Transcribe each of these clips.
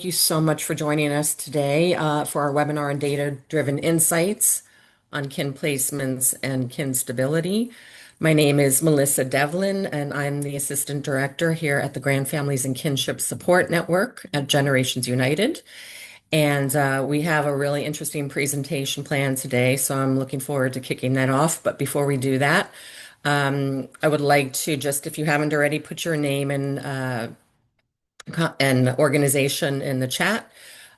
You so much for joining us today for our webinar on data-driven insights on kin placements and kin stability. My name is Melissa Devlin, and I'm the Assistant Director here at the Grand Families and Kinship Support Network at Generations United. And we have a really interesting presentation planned today, so I'm looking forward to kicking that off. But before we do that, I would like to just, if you haven't already, put your name and organization in the chat.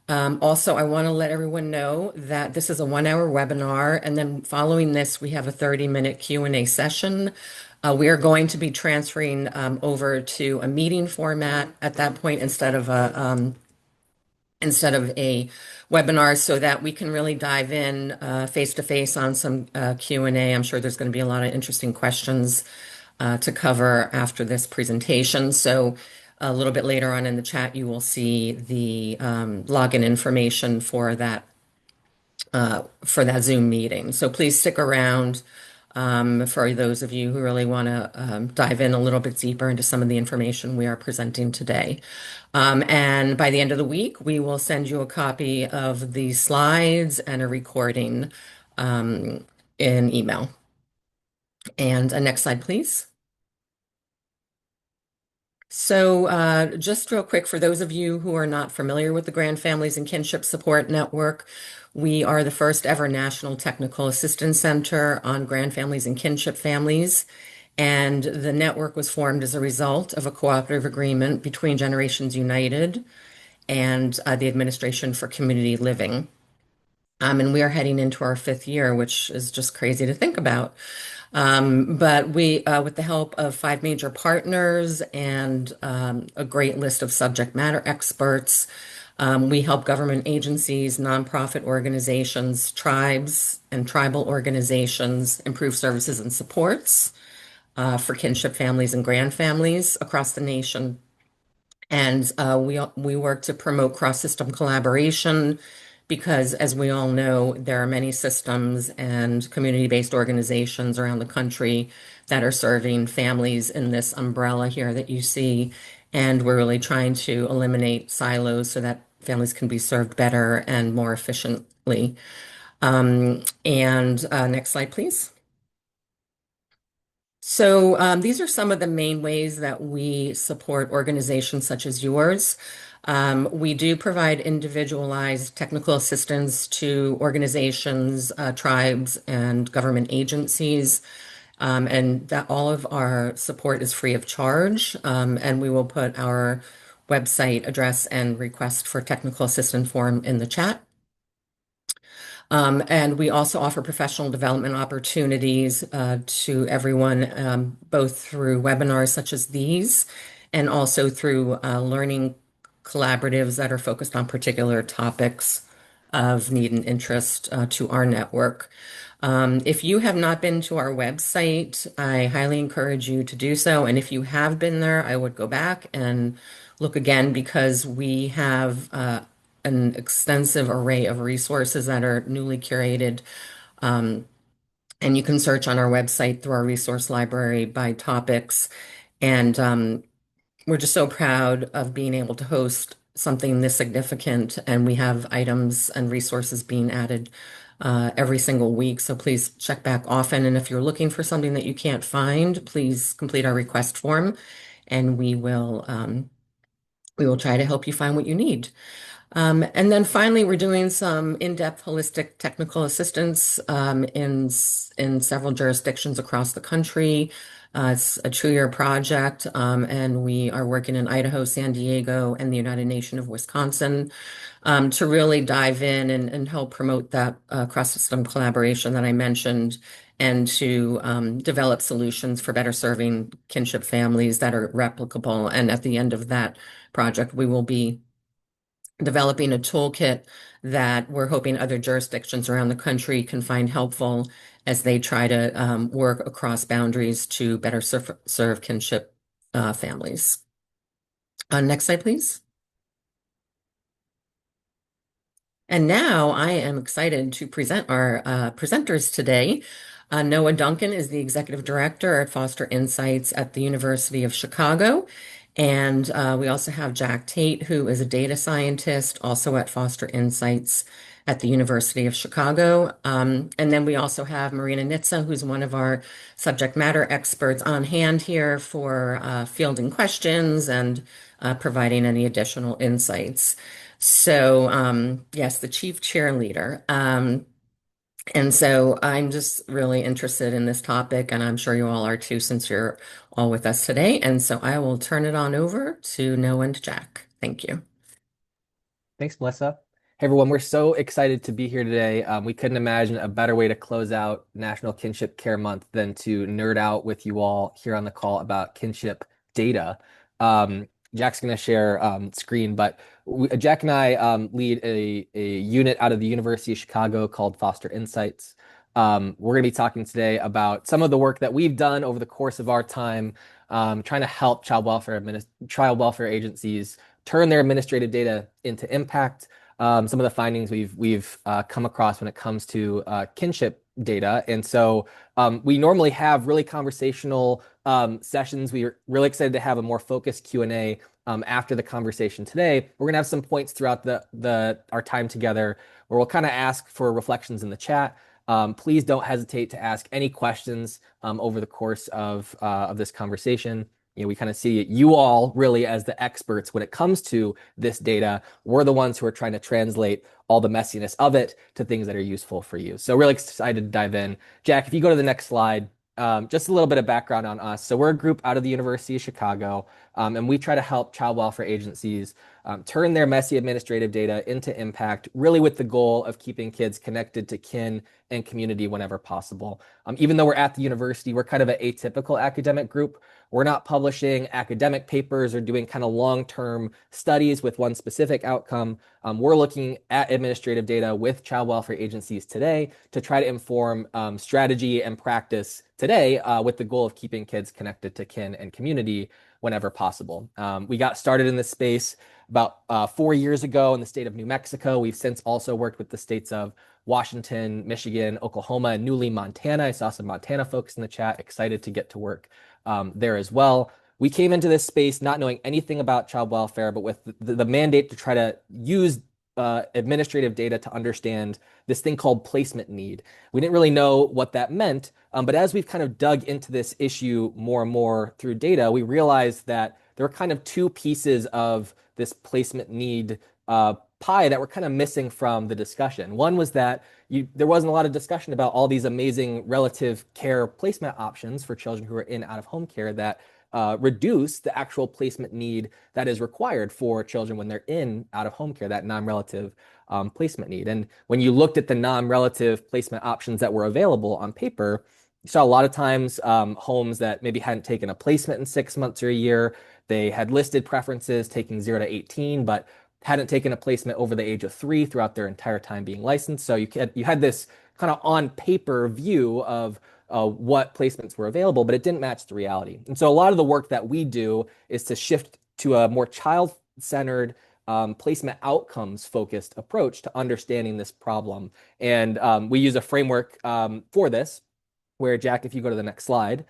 Also, I want to let everyone know that this is a 1 hour webinar, and then following this, we have a 30-minute Q&A session. We are going to be transferring over to a meeting format at that point instead of a webinar, so that we can really dive in face to face on some Q&A. I'm sure there's going to be a lot of interesting questions to cover after this presentation. So a little bit later on in the chat, you will see the login information for that Zoom meeting. So please stick around for those of you who really want to dive in a little bit deeper into some of the information we are presenting today. And by the end of the week, we will send you a copy of the slides and a recording in email. And next slide, please. So just real quick, for those of you who are not familiar with the Grand Families and Kinship Support Network, we are the first ever National Technical Assistance Center on Grand Families and Kinship families. And the network was formed as a result of a cooperative agreement between Generations United and the Administration for Community Living. And we are heading into our 5th year, which is just crazy to think about. But we, with the help of 5 major partners and a great list of subject matter experts, we help government agencies, nonprofit organizations, tribes, and tribal organizations improve services and supports for kinship families and grand families across the nation. And we work to promote cross-system collaboration because, as we all know, there are many systems and community-based organizations around the country that are serving families in this umbrella here that you see. And we're really trying to eliminate silos so that families can be served better and more efficiently. Next slide, please. So these are some of the main ways that we support organizations such as yours. We do provide individualized technical assistance to organizations, tribes, and government agencies, and that all of our support is free of charge. And we will put our website address and request for technical assistance form in the chat. And we also offer professional development opportunities to everyone, both through webinars such as these and also through learning collaboratives that are focused on particular topics of need and interest to our network. If you have not been to our website, I highly encourage you to do so. And if you have been there, I would go back and look again, because we have an extensive array of resources that are newly curated. And you can search on our website through our resource library by topics. And we're just so proud of being able to host something this significant. And we have items and resources being added every single week. So please check back often. And if you're looking for something that you can't find, please complete our request form, and we will try to help you find what you need. And then finally, we're doing some in-depth holistic technical assistance in several jurisdictions across the country. It's a 2-year project, and we are working in Idaho, San Diego, and the United Nations of Wisconsin to really dive in and help promote that cross-system collaboration that I mentioned, and to develop solutions for better serving kinship families that are replicable. And at the end of that project, we will be developing a toolkit that we're hoping other jurisdictions around the country can find helpful as they try to work across boundaries to better serve kinship families. Next slide, please. And now I am excited to present our presenters today. Noah Duncan is the Executive Director at Foster Insights at the University of Chicago. And we also have Jack Tait, who is a data scientist, also at Foster Insights at the University of Chicago. And then we also have Marina Nitza, who's one of our subject matter experts on hand here for fielding questions and providing any additional insights. So, yes, the chief cheerleader. And so I'm just really interested in this topic, and I'm sure you all are too, since you're all with us today. And so I will turn it on over to Noah and Jack. Thank you. Thanks, Melissa. Hey, everyone, we're so excited to be here today. We couldn't imagine a better way to close out National Kinship Care Month than to nerd out with you all here on the call about kinship data. Jack's going to share screen, but Jack and I lead a unit out of the University of Chicago called Foster Insights. We're going to be talking today about some of the work that we've done over the course of our time trying to help child welfare agencies turn their administrative data into impact. Some of the findings we've come across when it comes to kinship data. And so we normally have really conversational sessions. We are really excited to have a more focused Q&A after the conversation today. We're going to have some points throughout our time together where we'll kind of ask for reflections in the chat. Please don't hesitate to ask any questions over the course of this conversation. We kind of see you all really as the experts when it comes to this data. We're the ones who are trying to translate all the messiness of it to things that are useful for you. So really excited to dive in. Jack, if you go to the next slide, just a little bit of background on us. So we're a group out of the University of Chicago, and we try to help child welfare agencies turn their messy administrative data into impact, really with the goal of keeping kids connected to kin and community whenever possible. Even though we're at the university, we're kind of an atypical academic group. We're not publishing academic papers or doing kind of long-term studies with one specific outcome. We're looking at administrative data with child welfare agencies today to try to inform strategy and practice today with the goal of keeping kids connected to kin and community whenever possible. We got started in this space about 4 years ago in the state of New Mexico. We've since also worked with the states of Washington, Michigan, Oklahoma, and newly Montana. I saw some Montana folks in the chat, excited to get to work there as well. We came into this space not knowing anything about child welfare, but with the mandate to try to use administrative data to understand this thing called placement need. We didn't really know what that meant, but as we've kind of dug into this issue more and more through data, we realized that there were kind of two pieces of this placement need pie that were kind of missing from the discussion. One was that there wasn't a lot of discussion about all these amazing relative care placement options for children who are in out-of-home care that reduce the actual placement need that is required for children when they're in out-of-home care, that non-relative placement need. And when you looked at the non-relative placement options that were available on paper, you saw a lot of times homes that maybe hadn't taken a placement in 6 months or a year. They had listed preferences taking 0 to 18, but hadn't taken a placement over the age of 3 throughout their entire time being licensed. So you had this kind of on paper view of what placements were available, but it didn't match the reality. And so a lot of the work that we do is to shift to a more child-centered placement outcomes focused approach to understanding this problem. And we use a framework for this, where, Jack, if you go to the next slide,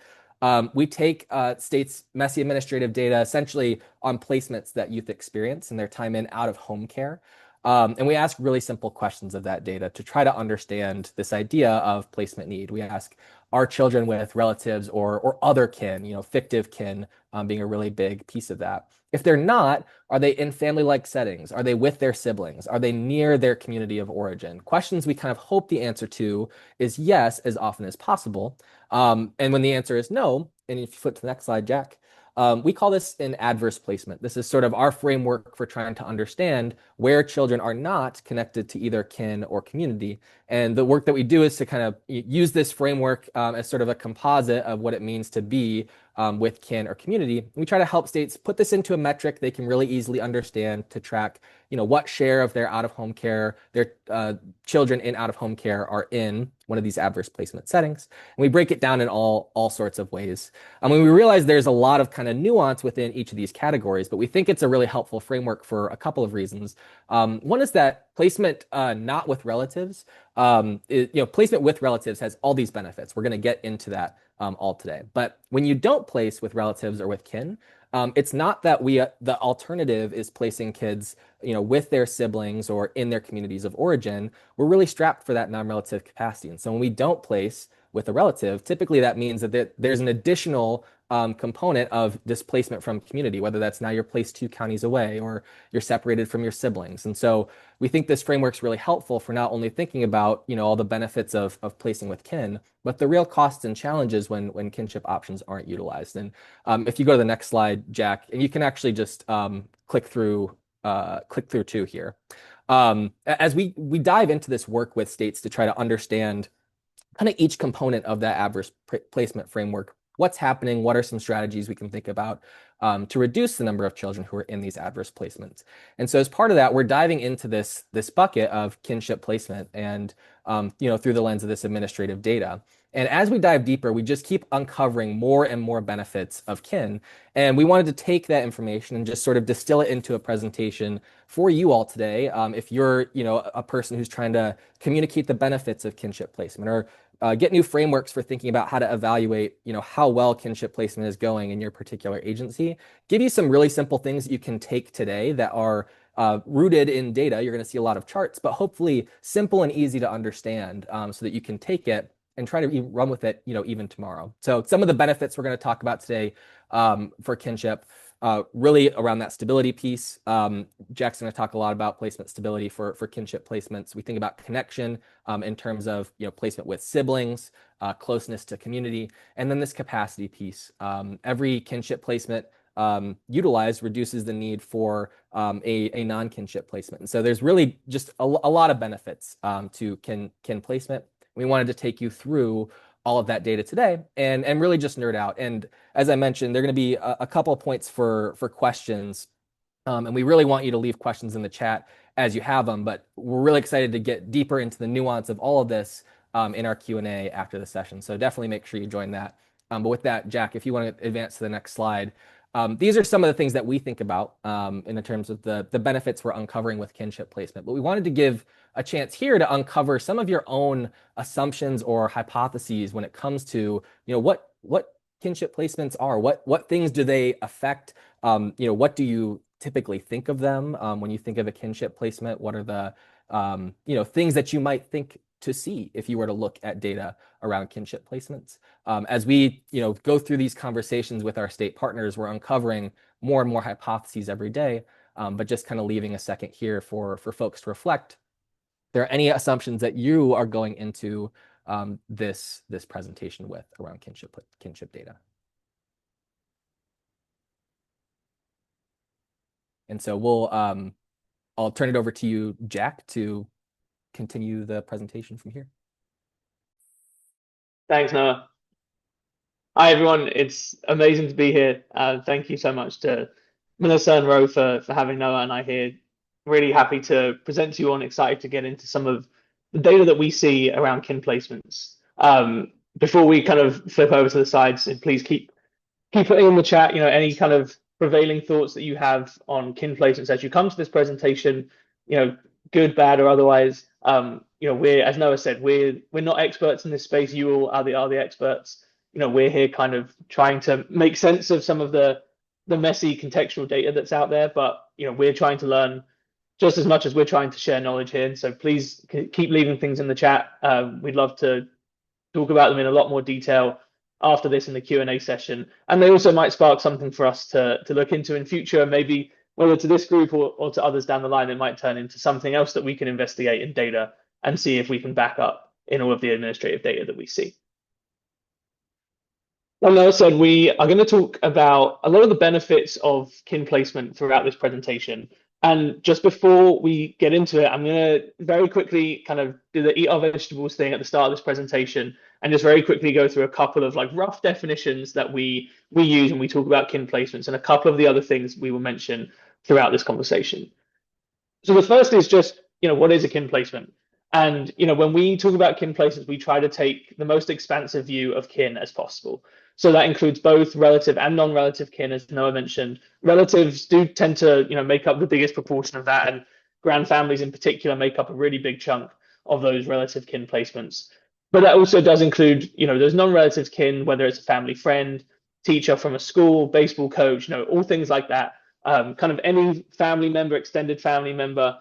we take states' messy administrative data essentially on placements that youth experience in their time in out of home care. And we ask really simple questions of that data to try to understand this idea of placement need. We ask, are children with relatives or other kin, fictive kin being a really big piece of that? If they're not, are they in family-like settings? Are they with their siblings? Are they near their community of origin? Questions we kind of hope the answer to is yes, as often as possible. And when the answer is no, and if you flip to the next slide, Jack, we call this an adverse placement. This is sort of our framework for trying to understand where children are not connected to either kin or community. And the work that we do is to kind of use this framework as sort of a composite of what it means to be with kin or community. We try to help states put this into a metric they can really easily understand to track, what share of their out-of-home care, their children in out-of-home care are in one of these adverse placement settings. And we break it down in all sorts of ways. We realize there's a lot of kind of nuance within each of these categories, but we think it's a really helpful framework for a couple of reasons. One is that placement not with relatives, placement with relatives has all these benefits. We're going to get into that all today. But when you don't place with relatives or with kin, It's not that the alternative is placing kids, with their siblings or in their communities of origin. We're really strapped for that non-relative capacity. And so when we don't place with a relative, typically that means that there's an additional component of displacement from community, whether that's now you're placed 2 counties away or you're separated from your siblings. And so we think this framework's really helpful for not only thinking about, all the benefits of placing with kin, but the real costs and challenges when kinship options aren't utilized. And if you go to the next slide, Jack, and you can actually just click through two here. As we dive into this work with states to try to understand kind of each component of that adverse placement framework, what's happening, what are some strategies we can think about to reduce the number of children who are in these adverse placements. And so as part of that, we're diving into this bucket of kinship placement and through the lens of this administrative data. And as we dive deeper, we just keep uncovering more and more benefits of kin. And we wanted to take that information and just sort of distill it into a presentation for you all today. If you're, a person who's trying to communicate the benefits of kinship placement or get new frameworks for thinking about how to evaluate, how well kinship placement is going in your particular agency, give you some really simple things that you can take today that are rooted in data. You're going to see a lot of charts, but hopefully simple and easy to understand so that you can take it and try to run with it, even tomorrow. So some of the benefits we're going to talk about today for kinship, really around that stability piece. Jack's going to talk a lot about placement stability for kinship placements. We think about connection in terms of placement with siblings, closeness to community, and then this capacity piece. Every kinship placement utilized reduces the need for a non-kinship placement. And so there's really just a lot of benefits to kin placement. We wanted to take you through all of that data today and really just nerd out. And as I mentioned, there are going to be a couple of points for questions. And we really want you to leave questions in the chat as you have them, but we're really excited to get deeper into the nuance of all of this in our Q&A after the session. So definitely make sure you join that. But with that, Jack, if you want to advance to the next slide, these are some of the things that we think about in terms of the benefits we're uncovering with kinship placement. But we wanted to give a chance here to uncover some of your own assumptions or hypotheses when it comes to, what kinship placements are, what things do they affect, what do you typically think of them when you think of a kinship placement? What are the things that you might think to see if you were to look at data around kinship placements? As we go through these conversations with our state partners, we're uncovering more and more hypotheses every day, but just kind of leaving a second here for folks to reflect. There are any assumptions that you are going into this presentation with around kinship data? And so I'll turn it over to you, Jack, to continue the presentation from here. Thanks, Noah. Hi, everyone. It's amazing to be here. Thank you so much to Melissa and Ro for having Noah and I here. Really happy to present to you all and excited to get into some of the data that we see around kin placements. Before we kind of flip over to the sides, please keep putting in the chat, any kind of prevailing thoughts that you have on kin placements as you come to this presentation, good, bad, or otherwise. We're, as Noah said, we're not experts in this space. You all are the experts. We're here kind of trying to make sense of some of the messy contextual data that's out there, but we're trying to learn just as much as we're trying to share knowledge here. So please keep leaving things in the chat. We'd love to talk about them in a lot more detail after this in the Q&A session. And they also might spark something for us to look into in future, maybe whether to this group or to others down the line. It might turn into something else that we can investigate in data and see if we can back up in all of the administrative data that we see. Like Noah said, we are going to talk about a lot of the benefits of kin placement throughout this presentation. And just before we get into it, I'm going to very quickly kind of do the eat our vegetables thing at the start of this presentation and just very quickly go through a couple of rough definitions that we use when we talk about kin placements and a couple of the other things we will mention throughout this conversation. So the first is just, what is a kin placement? And, when we talk about kin placements, we try to take the most expansive view of kin as possible. So that includes both relative and non-relative kin, as Noah mentioned. Relatives do tend to, make up the biggest proportion of that, and grand families in particular make up a really big chunk of those relative kin placements. But that also does include, those non-relative kin, whether it's a family friend, teacher from a school, baseball coach, all things like that. Kind of any family member, extended family member,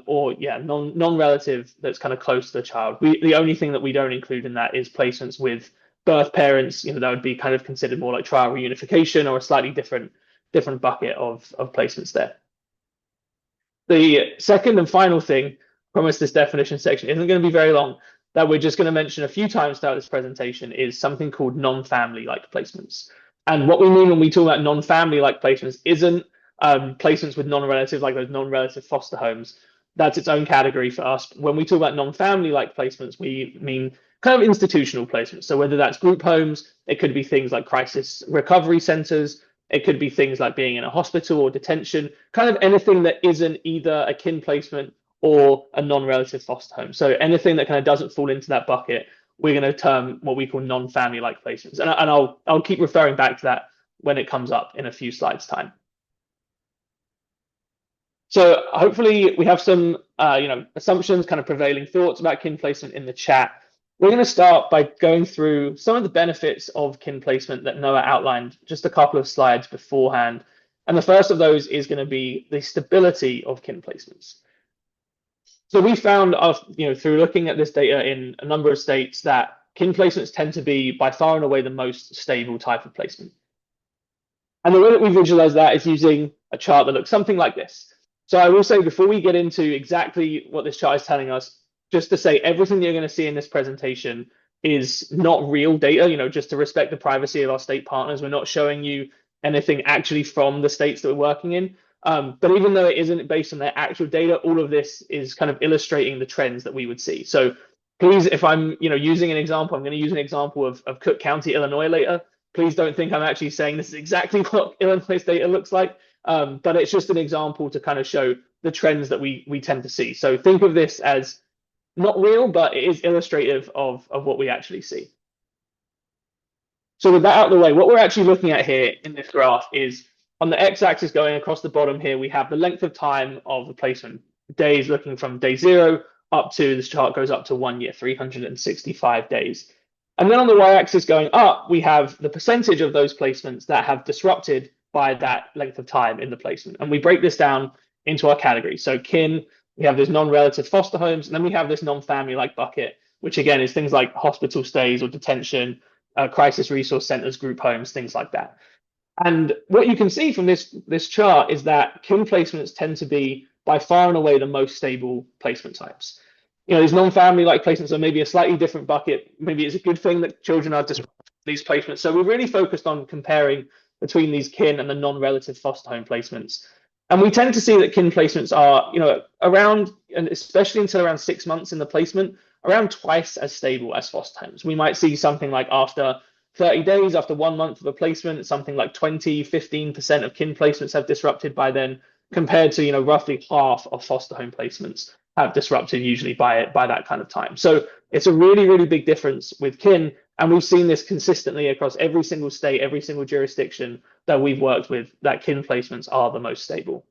or non-relative that's kind of close to the child. The only thing that we don't include in that is placements with birth parents. That would be kind of considered more like trial reunification or a slightly different bucket of placements there. The second and final thing, I promise this definition section isn't going to be very long, that we're just going to mention a few times throughout this presentation is something called non-family-like placements. And what we mean when we talk about non-family-like placements isn't placements with non-relative, like those non-relative foster homes. That's its own category for us. When we talk about non-family-like placements, we mean kind of institutional placements. So whether that's group homes, it could be things like crisis recovery centers, it could be things like being in a hospital or detention, kind of anything that isn't either a kin placement or a non-relative foster home. So anything that kind of doesn't fall into that bucket, we're going to term what we call non-family-like placements. And I'll keep referring back to that when it comes up in a few slides' time. So hopefully we have some assumptions, kind of prevailing thoughts about kin placement in the chat. We're going to start by going through some of the benefits of kin placement that Noah outlined just a couple of slides beforehand. And the first of those is going to be the stability of kin placements. So we found, through looking at this data in a number of states, that kin placements tend to be by far and away the most stable type of placement. And the way that we visualize that is using a chart that looks something like this. So I will say, before we get into exactly what this chart is telling us, just to say everything that you're going to see in this presentation is not real data, just to respect the privacy of our state partners. We're not showing you anything actually from the states that we're working in. But even though it isn't based on their actual data, all of this is kind of illustrating the trends that we would see. So please, if I'm using an example, I'm going to use an example of Cook County, Illinois later. Please don't think I'm actually saying this is exactly what Illinois data looks like. But it's just an example to kind of show the trends that we tend to see. So think of this as not real, but it is illustrative of what we actually see. So with that out of the way, what we're actually looking at here in this graph is on the x-axis going across the bottom here, we have the length of time of the placement, days looking from day 0 up to, this chart goes up to 1 year, 365 days. And then on the y-axis going up, we have the percentage of those placements that have disrupted by that length of time in the placement. And we break this down into our categories. So kin, we have those non-relative foster homes, and then we have this non-family-like bucket, which again is things like hospital stays or detention, crisis resource centers, group homes, things like that. And what you can see from this chart is that kin placements tend to be by far and away the most stable placement types. These non-family-like placements are maybe a slightly different bucket. Maybe it's a good thing that children are disrupted these placements. So we're really focused on comparing between these kin and the non-relative foster home placements. And we tend to see that kin placements are, around, and especially until around 6 months in the placement, around twice as stable as foster homes. We might see something like after 30 days, after 1 month of a placement, something like 15% of kin placements have disrupted by then, compared to, roughly half of foster home placements have disrupted usually by that kind of time. So it's a really, really big difference with kin. And we've seen this consistently across every single state, every single jurisdiction that we've worked with, that kin placements are the most stable.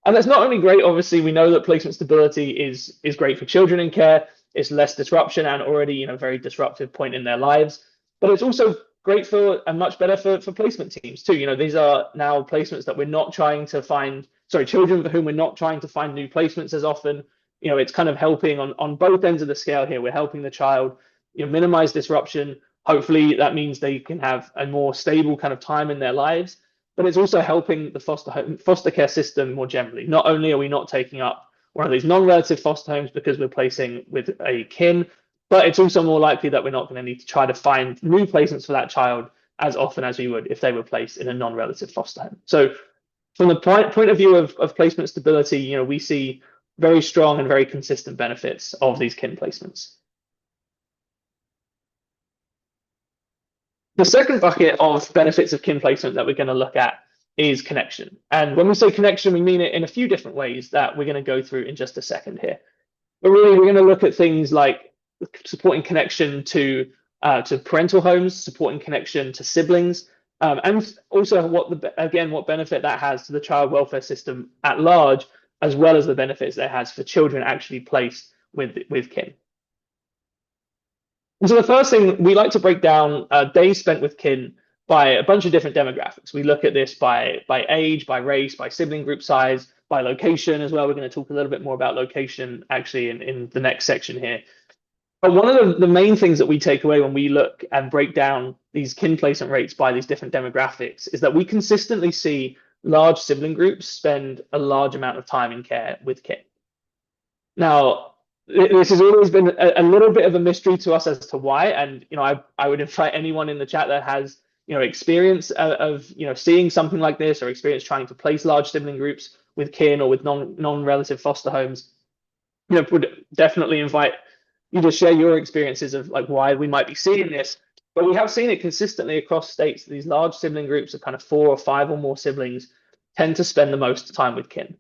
And that's not only great, obviously, we know that placement stability is great for children in care. It's less disruption and already, very disruptive point in their lives. But it's also great for and much better for placement teams too. These are now placements that we're not trying to find, children for whom we're not trying to find new placements as often. It's kind of helping on both ends of the scale here. We're helping the child minimize disruption. Hopefully that means they can have a more stable kind of time in their lives, but it's also helping the foster care system more generally. Not only are we not taking up one of these non-relative foster homes because we're placing with a kin, but it's also more likely that we're not going to need to try to find new placements for that child as often as we would if they were placed in a non-relative foster home. So from the point of view of placement stability, we see very strong and very consistent benefits of these kin placements. The second bucket of benefits of kin placement that we're going to look at is connection. And when we say connection, we mean it in a few different ways that we're going to go through in just a second here. But really, we're going to look at things like supporting connection to parental homes, supporting connection to siblings, and also what benefit that has to the child welfare system at large, as well as the benefits that it has for children actually placed with kin. And so the first thing we like to break down days spent with kin by a bunch of different demographics. We look at this by age, by race, by sibling group size, by location as well. We're going to talk a little bit more about location actually in the next section here. But one of the main things that we take away when we look and break down these kin placement rates by these different demographics is that we consistently see large sibling groups spend a large amount of time in care with kin. Now, this has always been a little bit of a mystery to us as to why. And I would invite anyone in the chat that has experience of seeing something like this, or experience trying to place large sibling groups with kin or with non-relative foster homes, would definitely invite you to share your experiences of like why we might be seeing this. But we have seen it consistently across states. These large sibling groups of kind of 4 or 5 or more siblings tend to spend the most time with kin.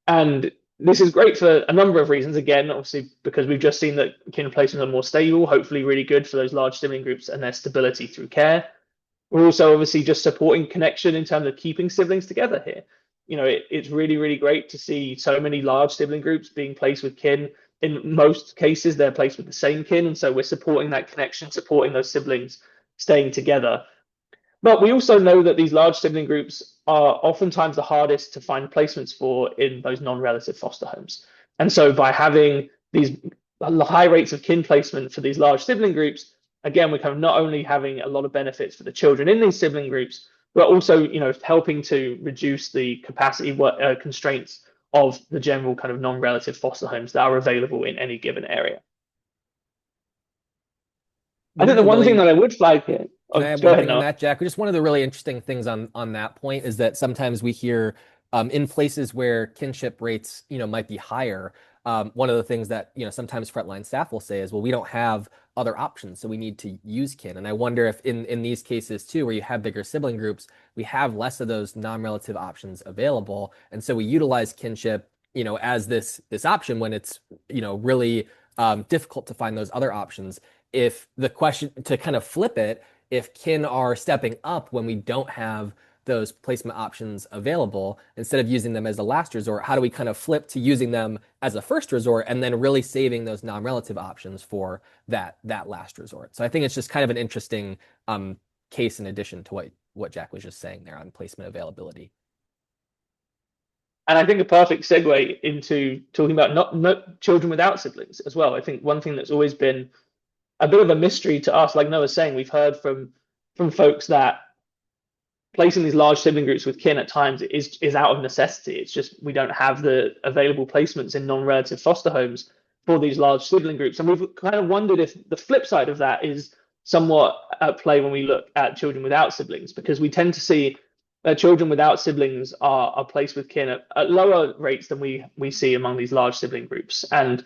And this is great for a number of reasons. Again, obviously, because we've just seen that kin placements are more stable, hopefully really good for those large sibling groups and their stability through care. We're also obviously just supporting connection in terms of keeping siblings together here. It's really, really great to see so many large sibling groups being placed with kin. In most cases, they're placed with the same kin. And so we're supporting that connection, supporting those siblings staying together. But we also know that these large sibling groups are oftentimes the hardest to find placements for in those non-relative foster homes. And so by having these high rates of kin placement for these large sibling groups, again, we're kind of not only having a lot of benefits for the children in these sibling groups, but also, helping to reduce the capacity constraints of the general kind of non-relative foster homes that are available in any given area. I think the one thing that I would flag here. Can I add one thing on that, Jack? Just one of the really interesting things on that point is that sometimes we hear in places where kinship rates, might be higher. One of the things that, sometimes frontline staff will say is, well, we don't have other options, so we need to use kin. And I wonder if in these cases too, where you have bigger sibling groups, we have less of those non-relative options available. And so we utilize kinship, as this option when it's, really difficult to find those other options. If the question to kind of flip it, if kin are stepping up when we don't have those placement options available, instead of using them as a last resort, how do we kind of flip to using them as a first resort and then really saving those non-relative options for that last resort? So I think it's just kind of an interesting case in addition to what Jack was just saying there on placement availability. And I think a perfect segue into talking about not children without siblings as well. I think one thing that's always been a bit of a mystery to us, like Noah's saying, we've heard from folks that placing these large sibling groups with kin at times is out of necessity. It's just we don't have the available placements in non-relative foster homes for these large sibling groups. And we've kind of wondered if the flip side of that is somewhat at play when we look at children without siblings, because we tend to see that children without siblings are placed with kin at lower rates than we see among these large sibling groups. And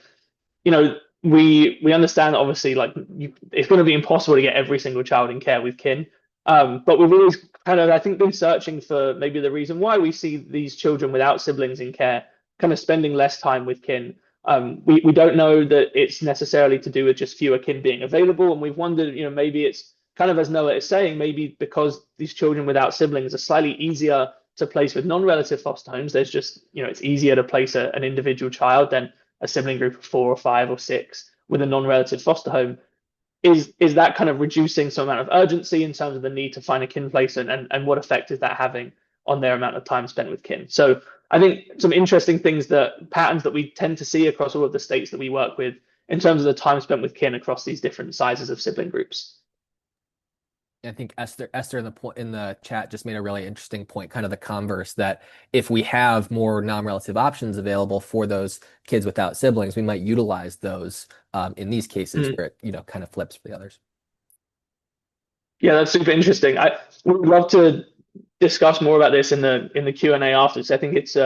we understand that obviously it's going to be impossible to get every single child in care with kin. But we've always kind of, I think, been searching for maybe the reason why we see these children without siblings in care kind of spending less time with kin. We don't know that it's necessarily to do with just fewer kin being available. And we've wondered, maybe it's kind of, as Noah is saying, maybe because these children without siblings are slightly easier to place with non-relative foster homes. There's just, it's easier to place an individual child than a sibling group of 4 or 5 or 6 with a non-relative foster home. Is that kind of reducing some amount of urgency in terms of the need to find a kin placement, and what effect is that having on their amount of time spent with kin? So I think some interesting patterns that we tend to see across all of the states that we work with in terms of the time spent with kin across these different sizes of sibling groups. I think Esther in the chat just made a really interesting point, kind of the converse, that if we have more non-relative options available for those kids without siblings, we might utilize those in these cases where it kind of flips for the others. Yeah, that's super interesting. I would love to discuss more about this in the Q&A afterwards. I think it's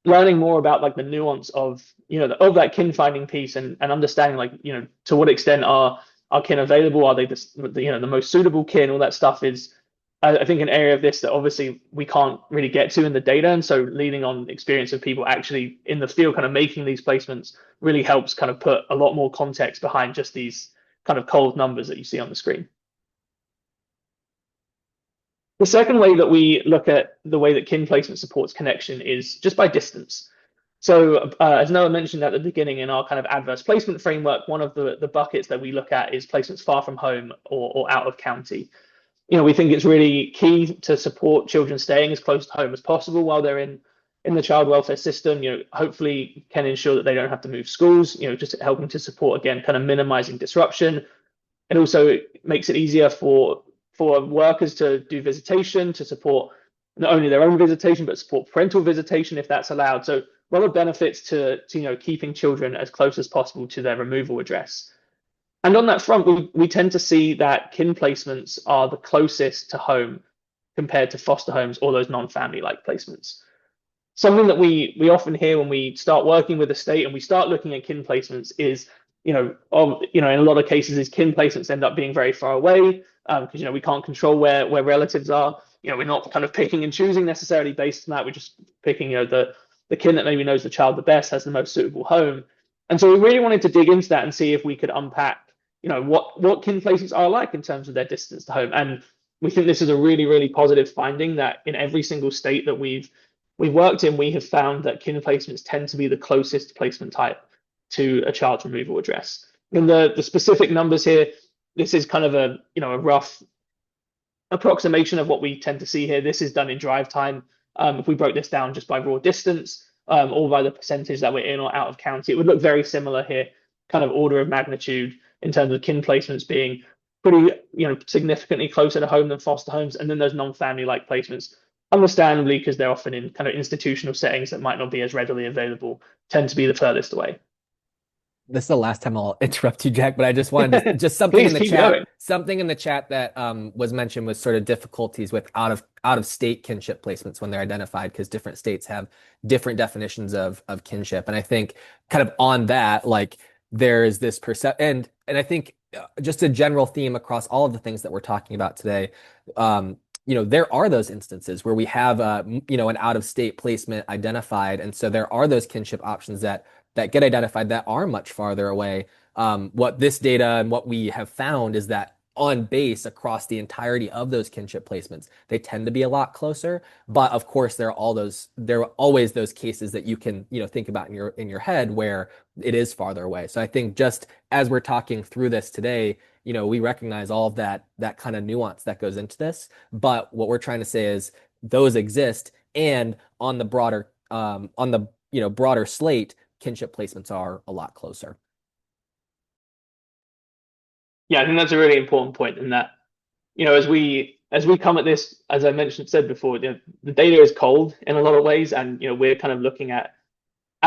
learning more about the nuance of of that kin finding piece, and understanding to what extent are kin available? Are they the most suitable kin? All that stuff is, I think, an area of this that obviously we can't really get to in the data. And so leaning on experience of people actually in the field kind of making these placements really helps kind of put a lot more context behind just these kind of cold numbers that you see on the screen. The second way that we look at the way that kin placement supports connection is just by distance. So as Noah mentioned at the beginning, in our kind of adverse placement framework, one of the buckets that we look at is placements far from home or out of county. We think it's really key to support children staying as close to home as possible while they're in the child welfare system. Hopefully can ensure that they don't have to move schools, just helping to support, again, kind of minimizing disruption. It also makes it easier for workers to do visitation, to support not only their own visitation, but support parental visitation if that's allowed. So a lot of benefits to keeping children as close as possible to their removal address. And on that front, we tend to see that kin placements are the closest to home compared to foster homes or those non-family like placements. Something that we often hear when we start working with the state and we start looking at kin placements is, in a lot of cases, is kin placements end up being very far away because we can't control where relatives are. We're not kind of picking and choosing necessarily based on that. We're just picking, the kin that maybe knows the child the best, has the most suitable home. And so we really wanted to dig into that and see if we could unpack what kin placements are like in terms of their distance to home. And we think this is a really, really positive finding that in every single state that we've worked in, we have found that kin placements tend to be the closest placement type to a child's removal address. And the specific numbers here, this is kind of a rough approximation of what we tend to see here. This is done in drive time. If we broke this down just by raw distance or by the percentage that we're in or out of county, it would look very similar here, kind of order of magnitude in terms of kin placements being pretty, significantly closer to home than foster homes. And then those non-family like placements, understandably, because they're often in kind of institutional settings that might not be as readily available, tend to be the furthest away. This is the last time I'll interrupt you, Jack, but I just wanted to, just something Please in the keep chat, going. something in the chat that was mentioned was sort of difficulties with out of state kinship placements when they're identified, because different states have different definitions of kinship. And I think kind of on that, like there is this perception, and I think just a general theme across all of the things that we're talking about today. There are those instances where we have an out of state placement identified, and so there are those kinship options that get identified that are much farther away. What this data and what we have found is that on base across the entirety of those kinship placements, they tend to be a lot closer. But of course, there are always those cases that you can think about in your head where it is farther away. So I think just as we're talking through this today, we recognize all of that kind of nuance that goes into this. But what we're trying to say is those exist, and on the broader broader slate, kinship placements are a lot closer. Yeah, I think that's a really important point in that, as we come at this, as I said before, the data is cold in a lot of ways, and we're kind of looking at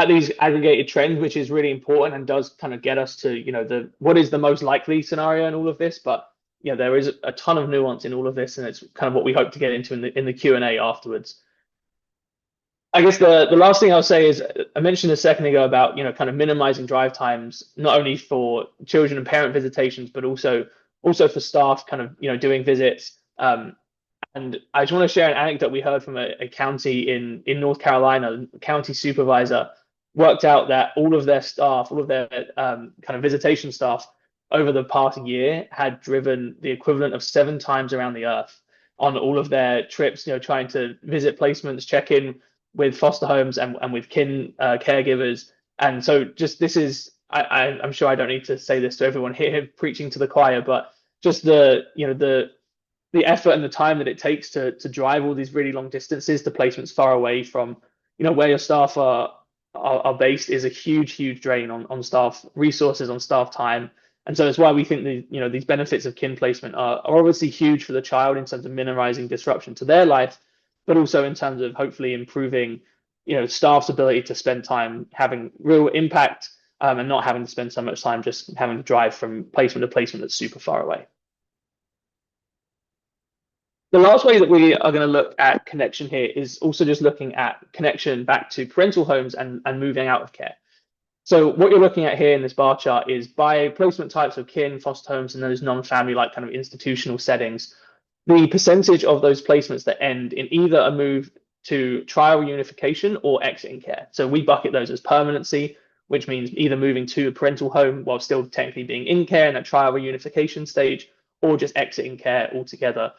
these aggregated trends, which is really important and does kind of get us to what is the most likely scenario in all of this. But there is a ton of nuance in all of this, and it's kind of what we hope to get into in the Q&A afterwards. I guess the last thing I'll say is I mentioned a second ago about kind of minimizing drive times, not only for children and parent visitations, but also for staff kind of doing visits. And I just want to share an anecdote we heard from a county in North Carolina. The county supervisor worked out that all of their staff, all of their kind of visitation staff over the past year had driven the equivalent of 7 times around the earth on all of their trips, trying to visit placements, check in with foster homes and with kin caregivers. And so just this is, I'm sure I don't need to say this to everyone here preaching to the choir, but just the effort and the time that it takes to drive all these really long distances to placements far away from where your staff are based is a huge drain on staff resources, on staff time. And so that's why we think these benefits of kin placement are obviously huge for the child in terms of minimizing disruption to their life, but also in terms of hopefully improving staff's ability to spend time having real impact and not having to spend so much time just having to drive from placement to placement that's super far away. The last way that we are going to look at connection here is also just looking at connection back to parental homes and moving out of care. So what you're looking at here in this bar chart is by placement types of kin, foster homes, and those non-family like kind of institutional settings, the percentage of those placements that end in either a move to trial reunification or exiting care. So we bucket those as permanency, which means either moving to a parental home while still technically being in care in a trial reunification stage, or just exiting care altogether.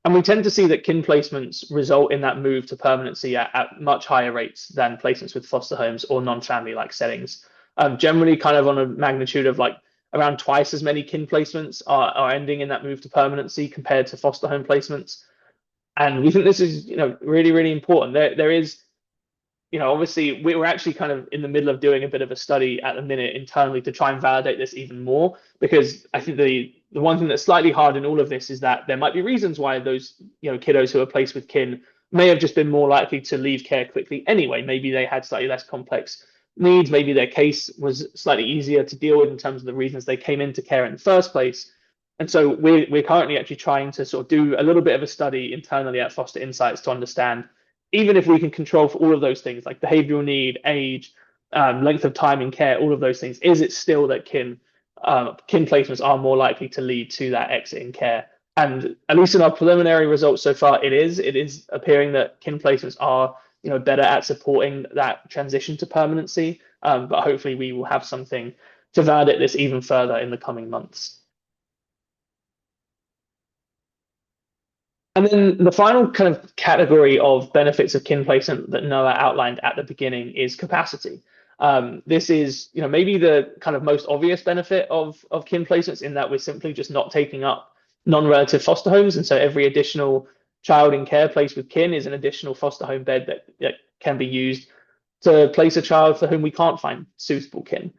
And we tend to see that kin placements result in that move to permanency at much higher rates than placements with foster homes or non-family like settings. Generally kind of on a magnitude of like around twice as many kin placements are ending in that move to permanency compared to foster home placements. And we think this is, really, really important. There is, obviously we're actually kind of in the middle of doing a bit of a study at the minute internally to try and validate this even more, because I think the one thing that's slightly hard in all of this is that there might be reasons why those, kiddos who are placed with kin may have just been more likely to leave care quickly anyway. Maybe they had slightly less complex needs. Maybe their case was slightly easier to deal with in terms of the reasons they came into care in the first place. And so we're currently actually trying to sort of do a little bit of a study internally at Foster Insights to understand, even if we can control for all of those things like behavioral need, age, length of time in care, all of those things, is it still that kin placements are more likely to lead to that exit in care? And at least in our preliminary results so far, it is appearing that kin placements are better at supporting that transition to permanency. But hopefully we will have something to validate this even further in the coming months. And then the final kind of category of benefits of kin placement that Noah outlined at the beginning is capacity. This is, maybe the kind of most obvious benefit of kin placements, in that we're simply just not taking up non-relative foster homes. And so every additional child in care placed with kin is an additional foster home bed that can be used to place a child for whom we can't find suitable kin.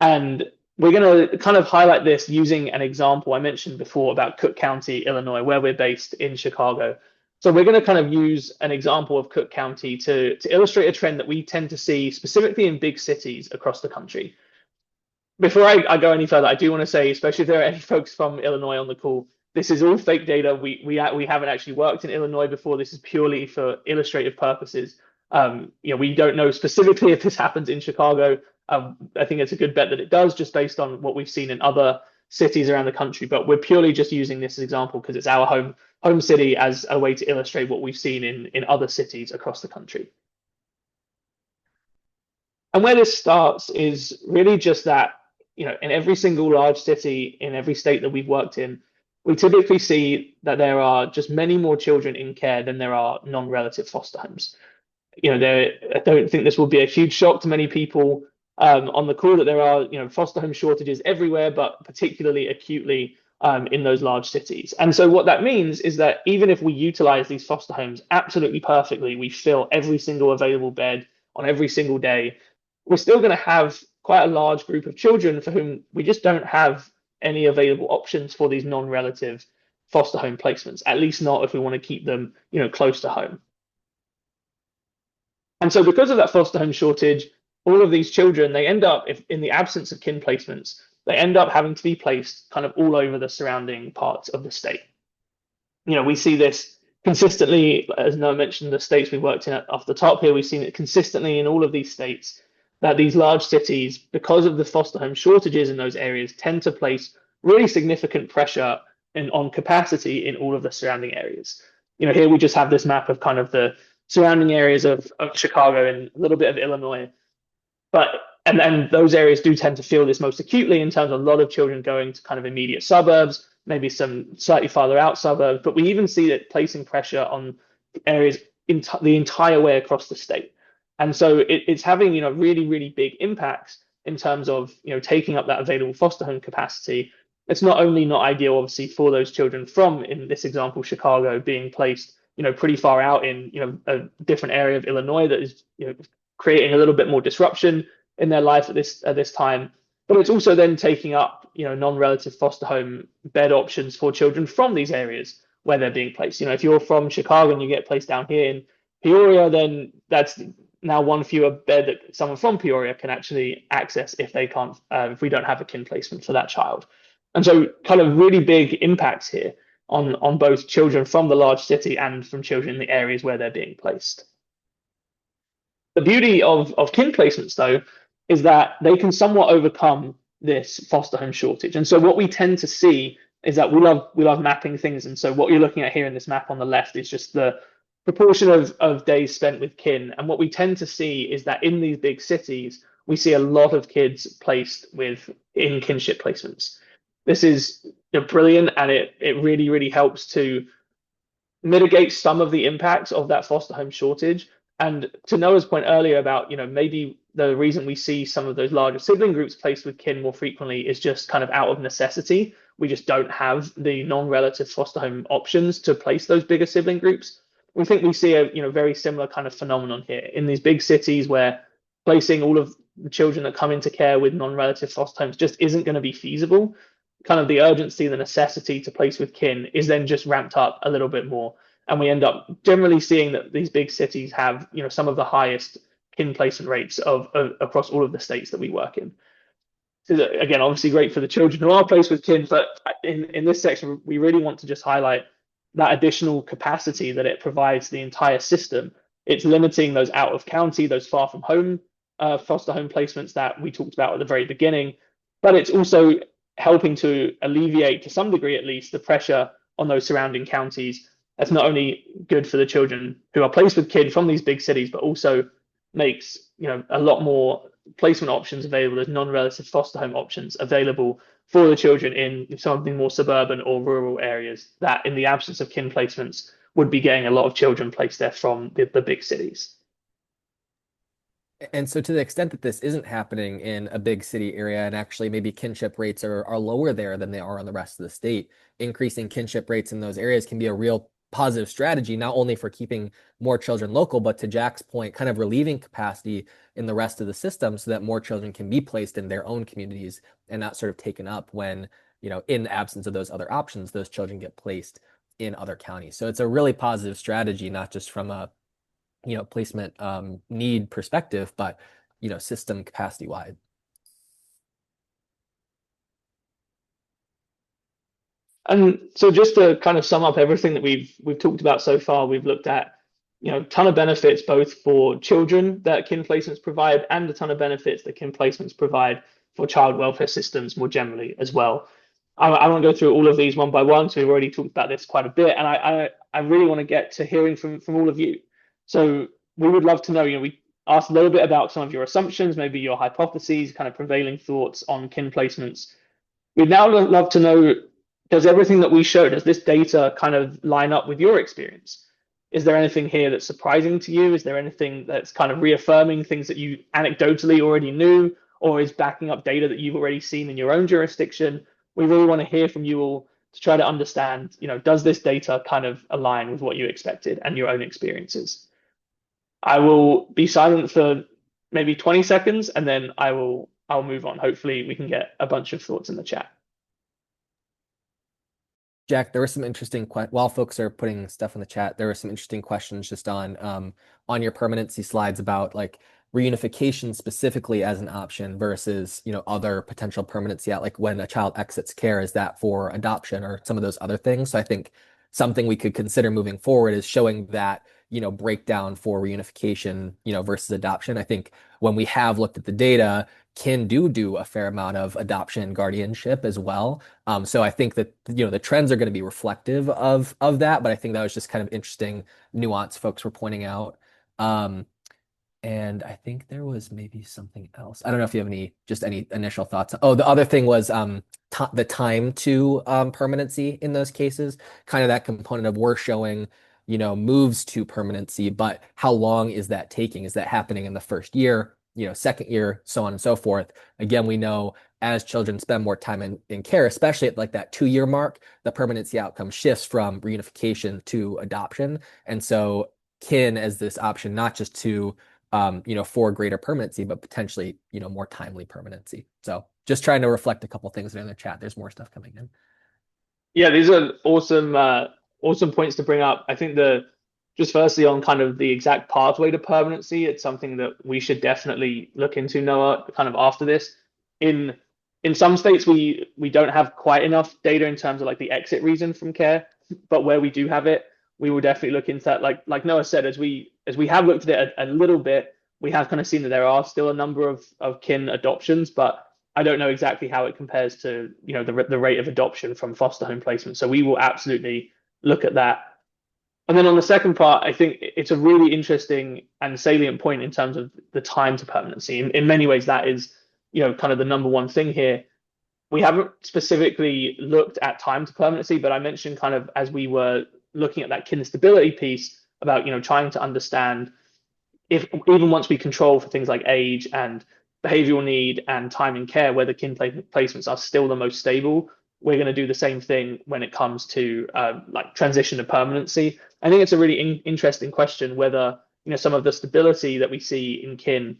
And we're going to kind of highlight this using an example I mentioned before about Cook County, Illinois, where we're based in Chicago. So we're going to kind of use an example of Cook County to illustrate a trend that we tend to see specifically in big cities across the country. Before I go any further, I do want to say, especially if there are any folks from Illinois on the call, this is all fake data. We haven't actually worked in Illinois before. This is purely for illustrative purposes. We don't know specifically if this happens in Chicago. I think it's a good bet that it does, just based on what we've seen in other cities around the country. But we're purely just using this example because it's our home city as a way to illustrate what we've seen in other cities across the country. And where this starts is really just that, in every single large city, in every state that we've worked in, we typically see that there are just many more children in care than there are non-relative foster homes. I don't think this will be a huge shock to many people on the call that there are, foster home shortages everywhere, but particularly acutely in those large cities. And so what that means is that even if we utilize these foster homes absolutely perfectly, we fill every single available bed on every single day, we're still going to have quite a large group of children for whom we just don't have any available options for these non-relative foster home placements, at least not if we want to keep them, close to home. And so because of that foster home shortage, all of these children, they end up, if in the absence of kin placements, they end up having to be placed kind of all over the surrounding parts of the state. We see this consistently, as Noah mentioned, the states we've worked in off the top here, we've seen it consistently in all of these states, that these large cities, because of the foster home shortages in those areas, tend to place really significant pressure on capacity in all of the surrounding areas. Here we just have this map of kind of the surrounding areas of Chicago and a little bit of Illinois. And those areas do tend to feel this most acutely in terms of a lot of children going to kind of immediate suburbs, maybe some slightly farther out suburbs, but we even see it placing pressure on areas the entire way across the state. And so it's having, really, really big impacts in terms of, taking up that available foster home capacity. It's not only not ideal, obviously, for those children from, in this example, Chicago, being placed, pretty far out in, a different area of Illinois that is, creating a little bit more disruption in their life at this time, but it's also then taking up, non-relative foster home bed options for children from these areas where they're being placed. If you're from Chicago and you get placed down here in Peoria, then that's now one fewer bed that someone from Peoria can actually access if they can't, if we don't have a kin placement for that child. And so kind of really big impacts here on both children from the large city and from children in the areas where they're being placed. The beauty of kin placements, though, is that they can somewhat overcome this foster home shortage. And so what we tend to see is that we love mapping things. And so what you're looking at here in this map on the left is just the proportion of days spent with kin. And what we tend to see is that in these big cities, we see a lot of kids placed in kinship placements. This is brilliant, and it really, really helps to mitigates some of the impacts of that foster home shortage. And to Noah's point earlier about, maybe the reason we see some of those larger sibling groups placed with kin more frequently is just kind of out of necessity. We just don't have the non-relative foster home options to place those bigger sibling groups. We think we see a very similar kind of phenomenon here in these big cities where placing all of the children that come into care with non-relative foster homes just isn't going to be feasible. Kind of the urgency, the necessity to place with kin is then just ramped up a little bit more. And we end up generally seeing that these big cities have, some of the highest kin placement rates of across all of the states that we work in. So again, obviously great for the children who are placed with kin, but in this section, we really want to just highlight that additional capacity that it provides the entire system. It's limiting those out of county, those far from home foster home placements that we talked about at the very beginning, but it's also helping to alleviate, to some degree at least, the pressure on those surrounding counties. That's not only good for the children who are placed with kin from these big cities, but also makes a lot more placement options available. There's non-relative foster home options available for the children in some of the more suburban or rural areas that, in the absence of kin placements, would be getting a lot of children placed there from the big cities. And so to the extent that this isn't happening in a big city area and actually maybe kinship rates are lower there than they are on the rest of the state, increasing kinship rates in those areas can be a real positive strategy, not only for keeping more children local, but to Jack's point, kind of relieving capacity in the rest of the system so that more children can be placed in their own communities and not sort of taken up when, in the absence of those other options, those children get placed in other counties. So it's a really positive strategy, not just from a placement need perspective, but system capacity wide. And so just to kind of sum up everything that we've talked about so far, we've looked at a ton of benefits both for children that kin placements provide and a ton of benefits that kin placements provide for child welfare systems more generally as well. I won't go through all of these one by one, so we've already talked about this quite a bit, and I really want to get to hearing from all of you. So we would love to know, we asked a little bit about some of your assumptions, maybe your hypotheses, kind of prevailing thoughts on kin placements. We'd now love to know, does everything that we showed, does this data kind of line up with your experience? Is there anything here that's surprising to you? Is there anything that's kind of reaffirming things that you anecdotally already knew, or is backing up data that you've already seen in your own jurisdiction? We really want to hear from you all to try to understand, does this data kind of align with what you expected and your own experiences? I will be silent for maybe 20 seconds and then I'll move on. Hopefully we can get a bunch of thoughts in the chat. Jack, there were some interesting while folks are putting stuff in the chat, there were some interesting questions just on your permanency slides about like reunification specifically as an option versus other potential permanency out, like when a child exits care, is that for adoption or some of those other things? So I think something we could consider moving forward is showing that breakdown for reunification versus adoption. I think when we have looked at the data, kin do a fair amount of adoption and guardianship as well. So I think that the trends are going to be reflective of that, but I think that was just kind of interesting nuance folks were pointing out. And I think there was maybe something else. I don't know if you have any initial thoughts. Oh, the other thing was the time to permanency in those cases, kind of that component of we're showing moves to permanency, but how long is that taking? Is that happening in the first year, second year, so on and so forth? Again, we know as children spend more time in care, especially at like that 2-year mark, the permanency outcome shifts from reunification to adoption. And so kin as this option, not just to for greater permanency, but potentially, more timely permanency. So just trying to reflect a couple things in the chat. There's more stuff coming in. Yeah, these are awesome points to bring up. I think just firstly on kind of the exact pathway to permanency, it's something that we should definitely look into, Noah, kind of after this. In some states, we don't have quite enough data in terms of like the exit reason from care, but where we do have it, we will definitely look into that. Like Noah said, as we have looked at it a little bit, we have kind of seen that there are still a number of kin adoptions, but I don't know exactly how it compares to the rate of adoption from foster home placement. So we will absolutely look at that. And then on the second part, I think it's a really interesting and salient point in terms of the time to permanency. In many ways, that is kind of the number one thing here. We haven't specifically looked at time to permanency, but I mentioned kind of as we were looking at that kin stability piece about, trying to understand if even once we control for things like age and behavioral need and time in care, whether placements are still the most stable. We're going to do the same thing when it comes to like transition to permanency. I think it's a really interesting question whether some of the stability that we see in kin,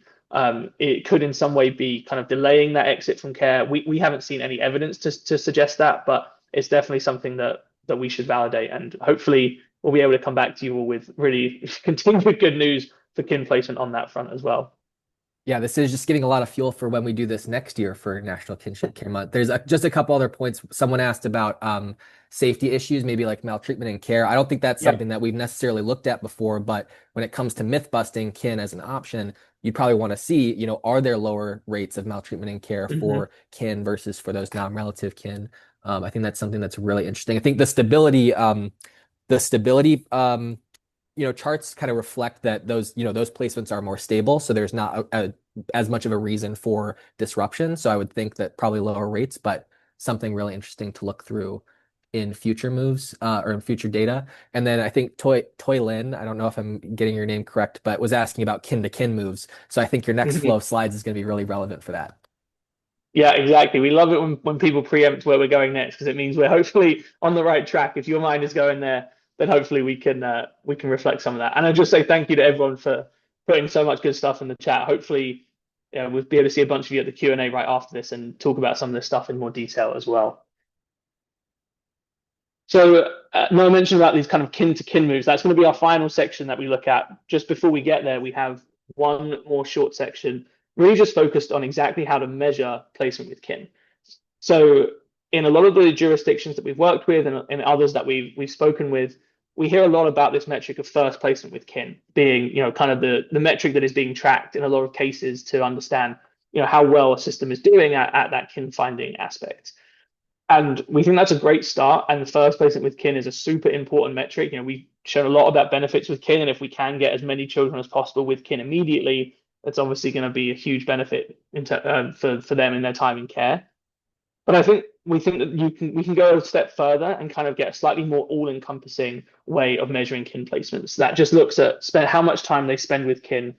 it could in some way be kind of delaying that exit from care. We haven't seen any evidence to suggest that, but it's definitely something that we should validate, and hopefully we'll be able to come back to you all with really continued good news for kin placement on that front as well. Yeah, this is just getting a lot of fuel for when we do this next year for National Kinship Care Month. There's just a couple other points. Someone asked about safety issues, maybe like maltreatment in care. I don't think that's something that we've necessarily looked at before, but when it comes to myth busting kin as an option, you'd probably want to see, are there lower rates of maltreatment in care for kin versus for those non-relative kin? I think that's something that's really interesting. I think the stability charts kind of reflect that those placements are more stable, so there's not as much of a reason for disruption. So I would think that probably lower rates, but something really interesting to look through in future moves or in future data. And then I think Toy Lin, I don't know if I'm getting your name correct, but was asking about kin to kin moves. So I think your next flow of slides is going to be really relevant for that. Yeah, exactly. We love it when people preempt where we're going next, because it means we're hopefully on the right track. If your mind is going there, then hopefully we can reflect some of that. And I'll just say thank you to everyone for putting so much good stuff in the chat. Hopefully, we'll be able to see a bunch of you at the Q&A right after this and talk about some of this stuff in more detail as well. So Noah mentioned about these kind of kin to kin moves. That's going to be our final section that we look at. Just before we get there, we have one more short section, really just focused on exactly how to measure placement with kin. So in a lot of the jurisdictions that we've worked with and others that we've spoken with, we hear a lot about this metric of first placement with kin being, kind of the metric that is being tracked in a lot of cases to understand, how well a system is doing at that kin finding aspect. And we think that's a great start. And the first placement with kin is a super important metric. We've shown a lot about benefits with kin, and if we can get as many children as possible with kin immediately, that's obviously going to be a huge benefit for them in their time in care. But we think that we can go a step further and kind of get a slightly more all-encompassing way of measuring kin placements. That just looks at how much time they spend with kin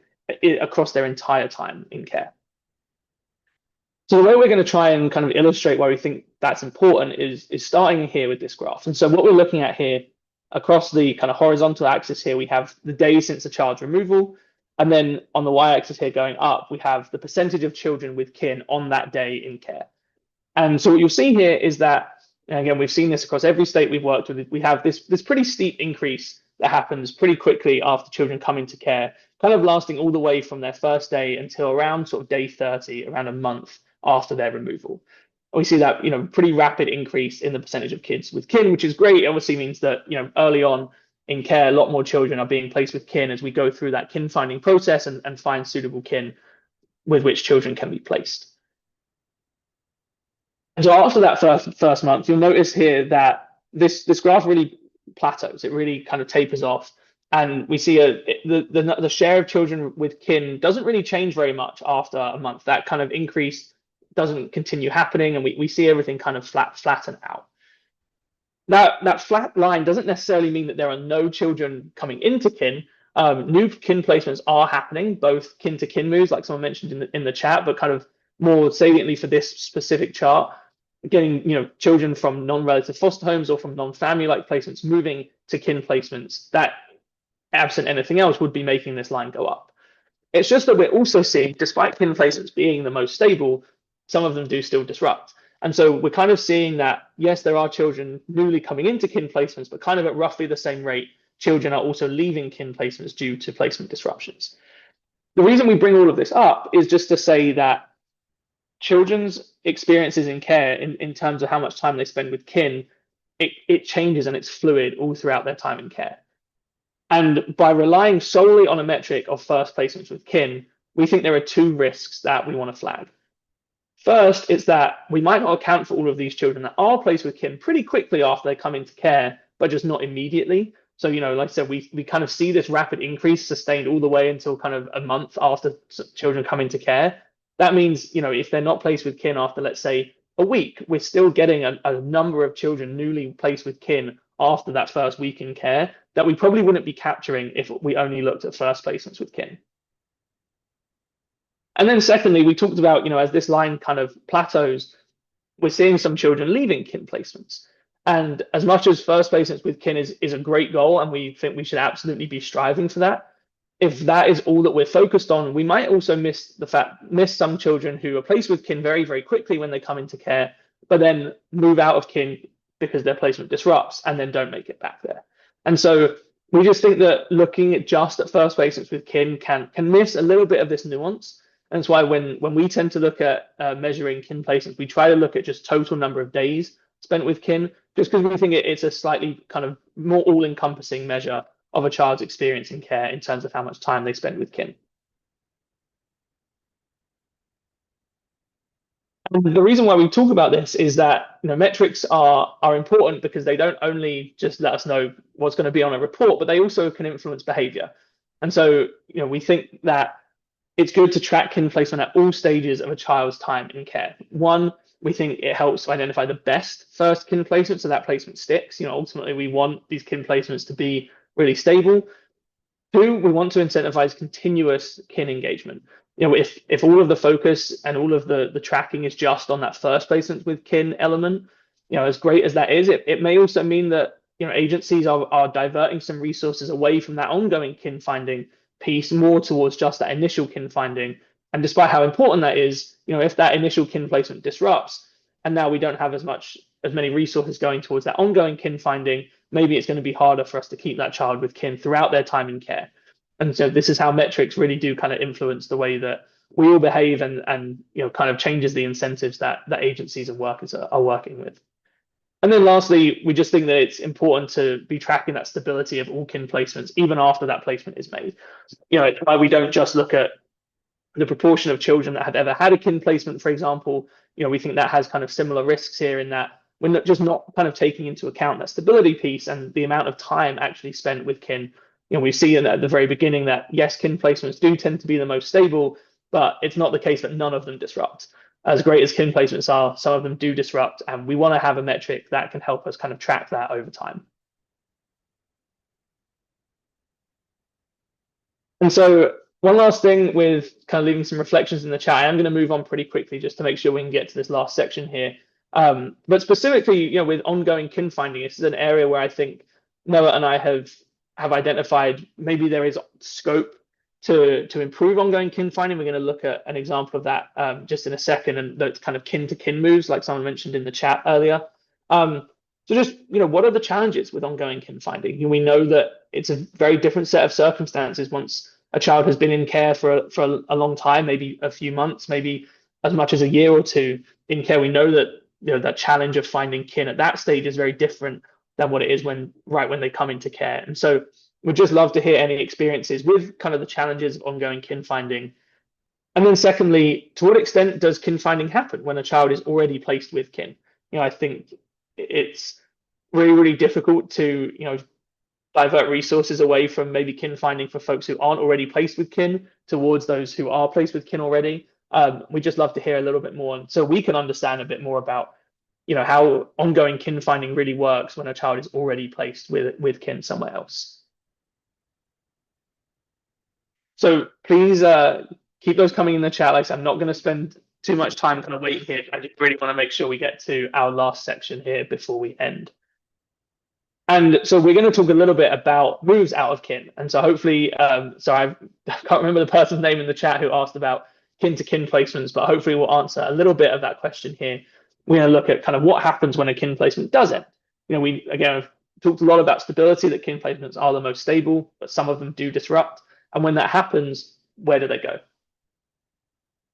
across their entire time in care. So the way we're going to try and kind of illustrate why we think that's important is starting here with this graph. And so what we're looking at here across the kind of horizontal axis here, we have the days since the child's removal. And then on the y-axis here going up, we have the percentage of children with kin on that day in care. And so what you'll see here is that, and again, we've seen this across every state we've worked with, we have this pretty steep increase that happens pretty quickly after children come into care, kind of lasting all the way from their first day until around sort of day 30, around a month after their removal. We see that, pretty rapid increase in the percentage of kids with kin, which is great. It obviously means that, early on in care, a lot more children are being placed with kin as we go through that kin finding process and find suitable kin with which children can be placed. And so after that first month, you'll notice here that this graph really plateaus. It really kind of tapers off. And we see the share of children with kin doesn't really change very much after a month. That kind of increase doesn't continue happening, and we see everything kind of flatten out. That flat line doesn't necessarily mean that there are no children coming into kin. New kin placements are happening, both kin to kin moves, like someone mentioned in the chat, but kind of more saliently for this specific chart, getting children from non-relative foster homes or from non-family like placements moving to kin placements that, absent anything else, would be making this line go up. It's just that we're also seeing, despite kin placements being the most stable, some of them do still disrupt. And so we're kind of seeing that, yes, there are children newly coming into kin placements, but kind of at roughly the same rate, children are also leaving kin placements due to placement disruptions. The reason we bring all of this up is just to say that children's experiences in care, in terms of how much time they spend with kin, it changes and it's fluid all throughout their time in care. And by relying solely on a metric of first placements with kin, we think there are two risks that we want to flag. First, it's that we might not account for all of these children that are placed with kin pretty quickly after they come into care, but just not immediately. So, like I said, we kind of see this rapid increase sustained all the way until kind of a month after children come into care. That means, if they're not placed with kin after, let's say, a week, we're still getting a number of children newly placed with kin after that first week in care that we probably wouldn't be capturing if we only looked at first placements with kin. And then secondly, we talked about, as this line kind of plateaus, we're seeing some children leaving kin placements. And as much as first placements with kin is a great goal, and we think we should absolutely be striving for that, if that is all that we're focused on, we might also miss some children who are placed with kin very, very quickly when they come into care, but then move out of kin because their placement disrupts and then don't make it back there. And so we just think that looking at just at first placements with kin can miss a little bit of this nuance. And that's why when we tend to look at measuring kin placements, we try to look at just total number of days spent with kin, just because we think it's a slightly kind of more all-encompassing measure of a child's experience in care in terms of how much time they spend with kin. And the reason why we talk about this is that metrics are important because they don't only just let us know what's going to be on a report, but they also can influence behavior. And so we think that it's good to track kin placement at all stages of a child's time in care. One, we think it helps to identify the best first kin placement, so that placement sticks. Ultimately, we want these kin placements to be really stable. Two, we want to incentivize continuous kin engagement. If all of the focus and all of the tracking is just on that first placement with kin element, as great as that is, it may also mean that agencies are diverting some resources away from that ongoing kin finding piece more towards just that initial kin finding. And despite how important that is, if that initial kin placement disrupts and now we don't have as many resources going towards that ongoing kin finding, maybe it's going to be harder for us to keep that child with kin throughout their time in care. And so this is how metrics really do kind of influence the way that we all behave and kind of changes the incentives that agencies and workers are working with. And then lastly, we just think that it's important to be tracking that stability of all kin placements, even after that placement is made. It's why we don't just look at the proportion of children that have ever had a kin placement, for example. We think that has kind of similar risks here in that we're not kind of taking into account that stability piece and the amount of time actually spent with kin. We see at the very beginning that yes, kin placements do tend to be the most stable, but it's not the case that none of them disrupt. As great as kin placements are, some of them do disrupt, and we want to have a metric that can help us kind of track that over time. And so one last thing with kind of leaving some reflections in the chat, I'm going to move on pretty quickly just to make sure we can get to this last section here. But specifically, with ongoing kin finding, this is an area where I think Noah and I have identified maybe there is scope to improve ongoing kin finding. We're going to look at an example of that just in a second, and that's kind of kin to kin moves, like someone mentioned in the chat earlier. So just, what are the challenges with ongoing kin finding? We know that it's a very different set of circumstances once a child has been in care for a long time, maybe a few months, maybe as much as a year or two in care. We know that that challenge of finding kin at that stage is very different than what it is when they come into care. And so we'd just love to hear any experiences with kind of the challenges of ongoing kin finding. And then secondly, to what extent does kin finding happen when a child is already placed with kin? I think it's really, really difficult to, divert resources away from maybe kin finding for folks who aren't already placed with kin towards those who are placed with kin already. We'd just love to hear a little bit more so we can understand a bit more about how ongoing kin finding really works when a child is already placed with kin somewhere else. So please keep those coming in the chat. Like I said, I'm not going to spend too much time kind of waiting here. I just really want to make sure we get to our last section here before we end. And so we're going to talk a little bit about moves out of kin. And so hopefully, I can't remember the person's name in the chat who asked about kin to kin placements, but hopefully we'll answer a little bit of that question here. We're going to look at kind of what happens when a kin placement does end. We, again, have talked a lot about stability, that kin placements are the most stable, but some of them do disrupt. And when that happens, where do they go?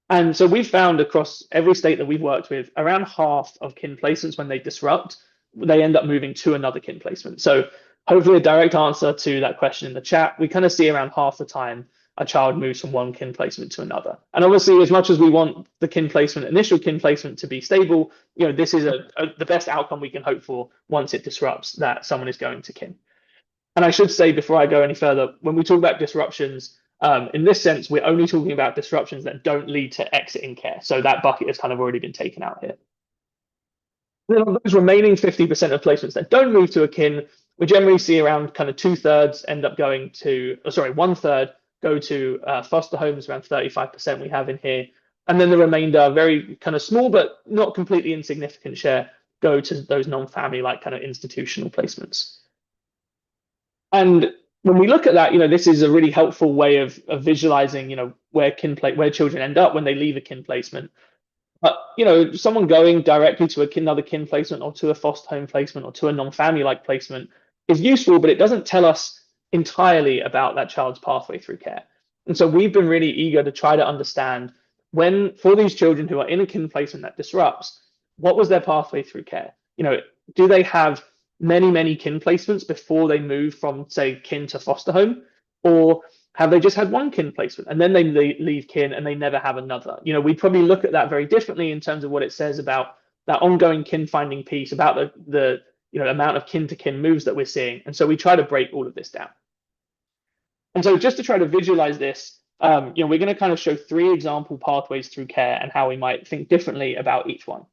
And so we've found across every state that we've worked with, around half of kin placements, when they disrupt, they end up moving to another kin placement. So hopefully a direct answer to that question in the chat, we kind of see around half the time a child moves from one kin placement to another. And obviously, as much as we want the initial kin placement to be stable, this is the best outcome we can hope for once it disrupts that someone is going to kin. And I should say before I go any further, when we talk about disruptions, in this sense, we're only talking about disruptions that don't lead to exit in care. So that bucket has kind of already been taken out here. Then on those remaining 50% of placements that don't move to a kin, we generally see around kind of 2/3 end up going to, oh, sorry, 1/3 go to foster homes, around 35% we have in here. And then the remainder, very kind of small, but not completely insignificant share, go to those non-family like kind of institutional placements. And when we look at that, this is a really helpful way of visualizing, where children end up when they leave a kin placement. But someone going directly to another kin placement or to a foster home placement or to a non-family like placement is useful, but it doesn't tell us entirely about that child's pathway through care. And so we've been really eager to try to understand for these children who are in a kin placement that disrupts, what was their pathway through care? Do they have many, many kin placements before they move from, say, kin to foster home? Or have they just had one kin placement and then they leave kin and they never have another? We probably look at that very differently in terms of what it says about that ongoing kin finding piece, about the amount of kin to kin moves that we're seeing. And so we try to break all of this down. And so just to try to visualize this, we're going to kind of show 3 example pathways through care and how we might think differently about each one.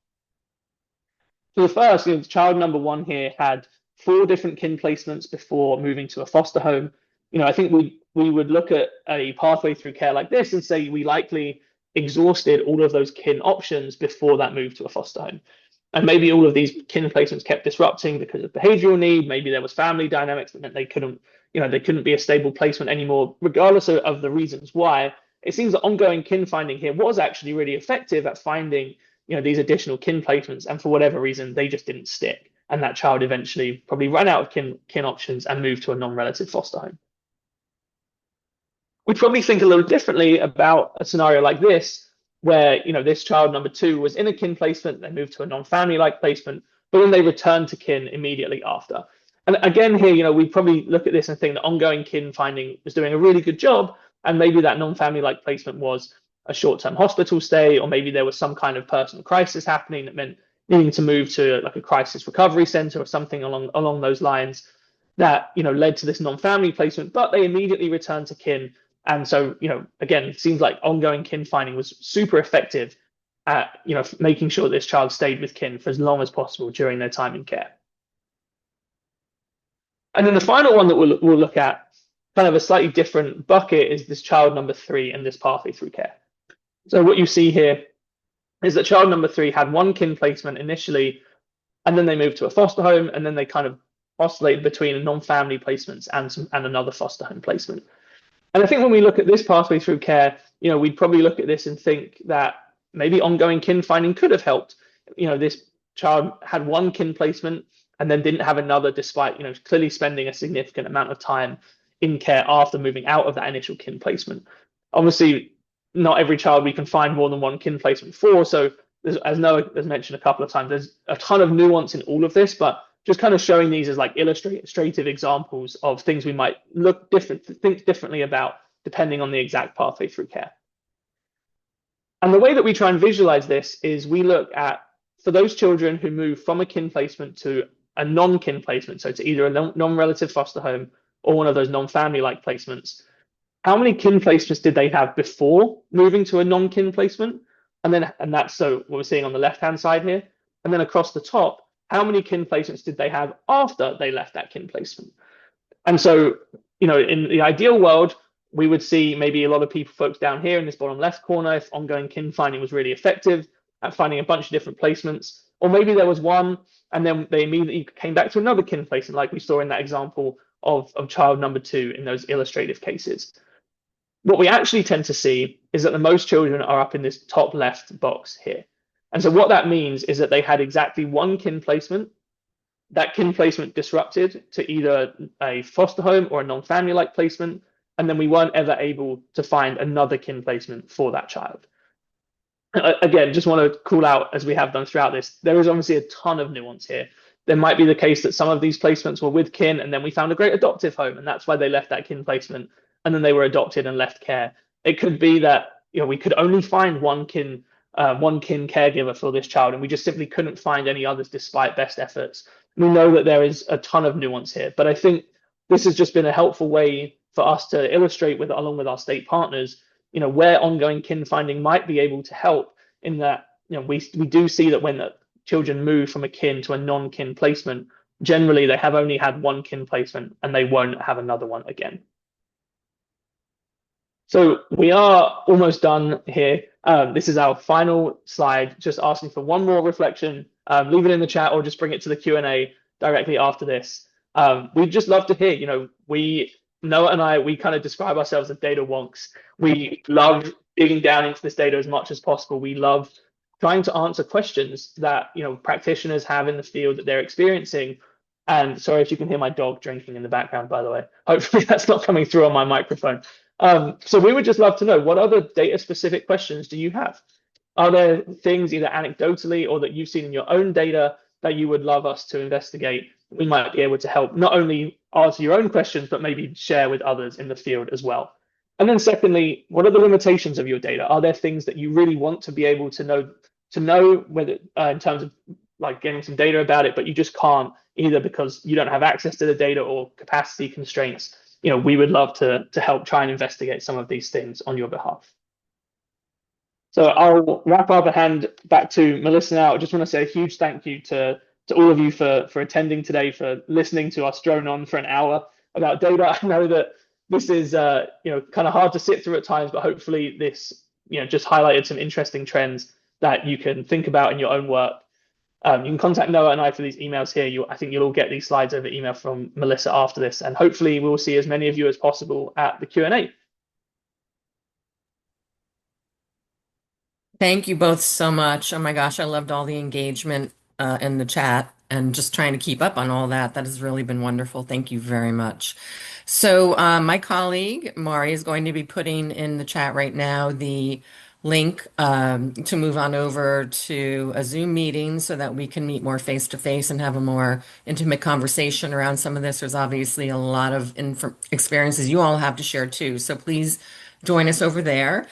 So the first, child number 1 here had 4 different kin placements before moving to a foster home. I think we would look at a pathway through care like this and say we likely exhausted all of those kin options before that move to a foster home. And maybe all of these kin placements kept disrupting because of behavioral need. Maybe there was family dynamics that meant they couldn't be a stable placement anymore, regardless of the reasons why. It seems that ongoing kin finding here was actually really effective at finding these additional kin placements, and for whatever reason they just didn't stick, and that child eventually probably ran out of kin options and moved to a non-relative foster home. We'd probably think a little differently about a scenario like this, where this child number 2 was in a kin placement, they moved to a non-family like placement, but then they returned to kin immediately after. And again here, we probably look at this and think that ongoing kin finding was doing a really good job, and maybe that non-family like placement was a short-term hospital stay, or maybe there was some kind of personal crisis happening that meant needing to move to like a crisis recovery center or something along those lines that led to this non-family placement, but they immediately returned to kin. And so, again, it seems like ongoing kin finding was super effective at, making sure this child stayed with kin for as long as possible during their time in care. And then the final one that we'll look at, kind of a slightly different bucket, is this child number 3 and this pathway through care. So what you see here is that child number 3 had one kin placement initially, and then they moved to a foster home, and then they kind of oscillated between non-family placements and another foster home placement. And I think when we look at this pathway through care, we'd probably look at this and think that maybe ongoing kin finding could have helped. This child had one kin placement and then didn't have another, despite clearly spending a significant amount of time in care after moving out of that initial kin placement. Obviously, not every child we can find more than one kin placement for. So as Noah has mentioned a couple of times, there's a ton of nuance in all of this, but just kind of showing these as like illustrative examples of things we might think differently about depending on the exact pathway through care. And the way that we try and visualize this is we look at, for those children who move from a kin placement to a non-kin placement, so to either a non-relative foster home or one of those non-family like placements, how many kin placements did they have before moving to a non-kin placement? And that's so what we're seeing on the left-hand side here. And then across the top, how many kin placements did they have after they left that kin placement? And so, in the ideal world, we would see maybe a lot of folks down here in this bottom left corner, if ongoing kin finding was really effective at finding a bunch of different placements, or maybe there was one and then they immediately came back to another kin placement, like we saw in that example of child number 2 in those illustrative cases. What we actually tend to see is that the most children are up in this top left box here. And so what that means is that they had exactly one kin placement. That kin placement disrupted to either a foster home or a non-family like placement, and then we weren't ever able to find another kin placement for that child. Again, just want to call out, as we have done throughout this, there is obviously a ton of nuance here. There might be the case that some of these placements were with kin, and then we found a great adoptive home, and that's why they left that kin placement, and then they were adopted and left care. It could be that we could only find one kin caregiver for this child, and we just simply couldn't find any others despite best efforts. We know that there is a ton of nuance here, but I think this has just been a helpful way for us to illustrate along with our state partners, where ongoing kin finding might be able to help, in that we do see that when children move from a kin to a non-kin placement, generally they have only had one kin placement and they won't have another one again. So we are almost done here. This is our final slide, just asking for one more reflection. Leave it in the chat or just bring it to the Q&A directly after this. We'd just love to hear, Noah and I, we kind of describe ourselves as data wonks. We love digging down into this data as much as possible. We love trying to answer questions that, practitioners have in the field that they're experiencing. And sorry if you can hear my dog drinking in the background, by the way. Hopefully that's not coming through on my microphone. So we would just love to know, what other data specific questions do you have? Are there things either anecdotally or that you've seen in your own data that you would love us to investigate? We might be able to help not only answer your own questions, but maybe share with others in the field as well. And then secondly, what are the limitations of your data? Are there things that you really want to be able to know whether in terms of like getting some data about it, but you just can't, either because you don't have access to the data or capacity constraints? We would love to help try and investigate some of these things on your behalf. So I'll wrap up and hand back to Melissa now. I just want to say a huge thank you to all of you for attending today, for listening to us drone on for an hour about data. I know that this is kind of hard to sit through at times, but hopefully this just highlighted some interesting trends that you can think about in your own work. You can contact Noah and I for these emails here. I think you'll all get these slides over email from Melissa after this, and hopefully we'll see as many of you as possible at the Q&A. Thank you both so much. Oh my gosh, I loved all the engagement in the chat and just trying to keep up on all that. That has really been wonderful. Thank you very much. So my colleague, Mari, is going to be putting in the chat right now the link to move on over to a Zoom meeting so that we can meet more face to face and have a more intimate conversation around some of this. There's obviously a lot of experiences you all have to share too. So please join us over there.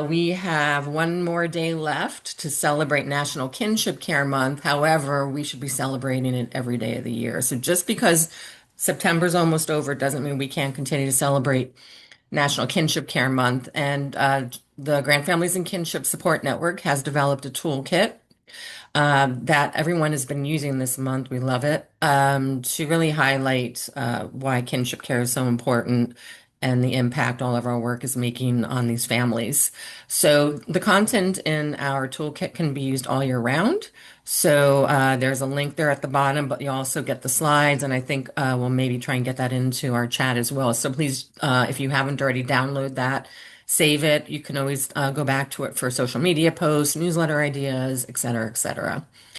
We have one more day left to celebrate National Kinship Care Month. However, we should be celebrating it every day of the year. So just because September's almost over doesn't mean we can't continue to celebrate National Kinship Care Month. And the Grant Families and Kinship Support Network has developed a toolkit that everyone has been using this month. We love it, to really highlight why kinship care is so important and the impact all of our work is making on these families. So the content in our toolkit can be used all year round. So there's a link there at the bottom, but you also get the slides, and I think we'll maybe try and get that into our chat as well. So please, if you haven't already, download that, save it. You can always go back to it for social media posts, newsletter ideas, et cetera, et cetera.